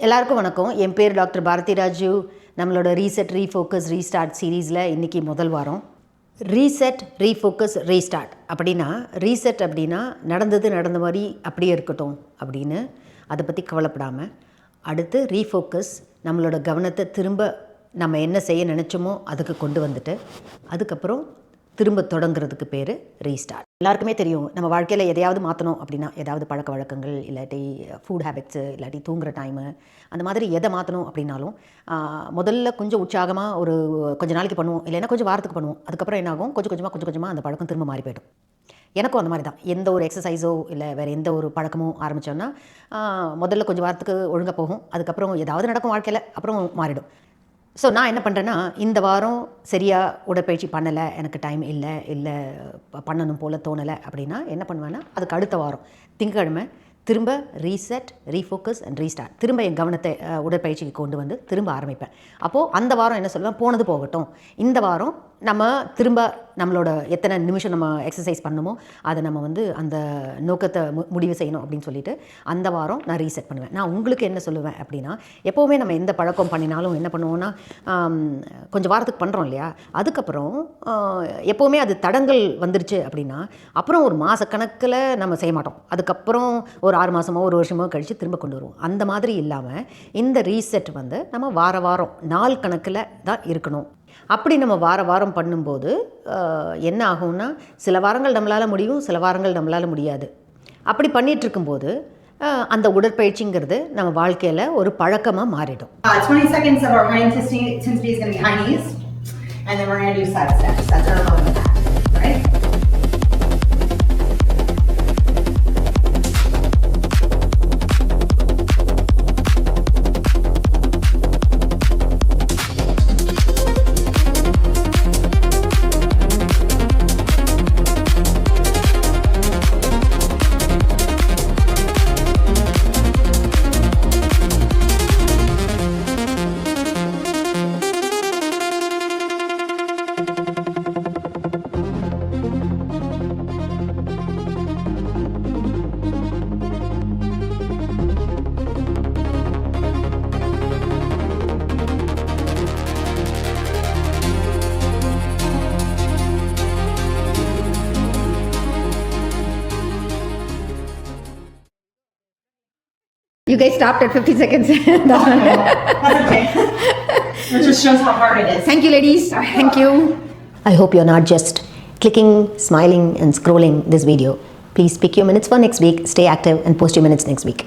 எல்லாருக்கும் வணக்கம். என் பேர் டாக்டர் பாரதி ராஜு. நம்மளோட ரீசெட், ரீஃபோக்கஸ், ரீஸ்டார்ட் சீரீஸில் இன்றைக்கி முதல் வாரம். ரீசெட், ரீஃபோக்கஸ், ரீஸ்டார்ட் அப்படின்னா, ரீசெட் அப்படின்னா நடந்த மாதிரி அப்படியே இருக்கட்டும் அப்படின்னு அதை பற்றி கவலைப்படாமல், அடுத்து ரீஃபோக்கஸ் நம்மளோட கவனத்தை திரும்ப நம்ம என்ன செய்ய நினச்சோமோ அதுக்கு கொண்டு வந்துட்டு, அதுக்கப்புறம் திரும்ப தொடங்குறதுக்கு பேர் ரீஸ்டார்ட். எல்லாருக்குமே தெரியும், நம்ம வாழ்க்கையில் எதையாவது மாற்றணும் அப்படின்னா, ஏதாவது பழக்க வழக்கங்கள், இல்லாட்டி ஃபுட் ஹேபிட்ஸு, இல்லாட்டி தூங்குகிற டைமு, அந்த மாதிரி எதை மாற்றணும் அப்படின்னாலும் முதல்ல கொஞ்சம் உற்சாகமாக கொஞ்சம் நாளைக்கு பண்ணுவோம், இல்லைன்னா கொஞ்சம் வாரத்துக்கு பண்ணுவோம். அதுக்கப்புறம் என்னாகும், கொஞ்சம் கொஞ்சமாக அந்த பழக்கம் திரும்ப மாறி போய்டும். எனக்கும் அந்த மாதிரி தான். எந்த ஒரு எக்ஸசைஸோ இல்லை வேறு எந்த ஒரு பழக்கமோ ஆரம்பித்தோன்னா முதல்ல கொஞ்சம் வாரத்துக்கு ஒழுங்காக போகும். அதுக்கப்புறம் ஏதாவது நடக்கும் வாழ்க்கையில், அப்புறம் மாறிடும். ஸோ நான் என்ன பண்ணுறேன்னா, இந்த வாரம் சரியாக உடற்பயிற்சி பண்ணலை, எனக்கு டைம் இல்லை பண்ணணும் போல் தோணலை அப்படின்னா என்ன பண்ணுவேன்னா, அதுக்கு அடுத்த வாரம் திங்கட்கிழமை திரும்ப ரீசெட், ரீஃபோக்கஸ் அண்ட் ரீஸ்டார்ட், திரும்ப என் கவனத்தை உடற்பயிற்சிக்கு கொண்டு வந்து திரும்ப ஆரம்பிப்பேன். அப்போது அந்த வாரம் என்ன சொல்லுவேன், போனது போகட்டும், இந்த வாரம் நம்ம திரும்ப நம்மளோட எத்தனை நிமிஷம் நம்ம எக்ஸசைஸ் பண்ணணுமோ அதை நம்ம அந்த நோக்கத்தை முடிவு செய்யணும் அப்படின்னு சொல்லிட்டு அந்த வாரம் நான் ரீசெட் பண்ணுவேன். நான் உங்களுக்கு என்ன சொல்லுவேன் அப்படின்னா, எப்போவுமே நம்ம எந்த பழக்கம் பண்ணினாலும் என்ன பண்ணுவோன்னா, கொஞ்சம் வாரத்துக்கு பண்ணுறோம் இல்லையா, அதுக்கப்புறம் எப்போவுமே அது தடங்கள் வந்துருச்சு அப்படின்னா அப்புறம் ஒரு மாதக்கணக்கில் நம்ம செய்ய மாட்டோம். அதுக்கப்புறம் ஒரு 6 மாதமோ 1 வருஷமோ கழித்து திரும்ப கொண்டு வருவோம். அந்த மாதிரி இல்லாமல் இந்த ரீசெட் நம்ம வாரம் நாள் கணக்கில் தான் இருக்கணும். அப்படி நம்ம வாரம் பண்ணும்போது என்ன ஆகும்னா, சில வாரங்கள் நம்மளால் முடியும், சில வாரங்கள் நம்மளால் முடியாது. அப்படி பண்ணிகிட்டு இருக்கும்போது அந்த உடற்பயிற்சிங்கிறது நம்ம வாழ்க்கையில் ஒரு பழக்கமாக மாறிடும். 20 seconds of our running intensity is going to be high knees, and then we're going to do side steps. That's our moment of that, right? You guys stopped at 50 seconds. That's okay. That just shows how hard it is. Thank you, ladies. Thank you. I hope you're not just clicking, smiling, and scrolling this video. Please pick your minutes for next week, stay active, and post your minutes next week.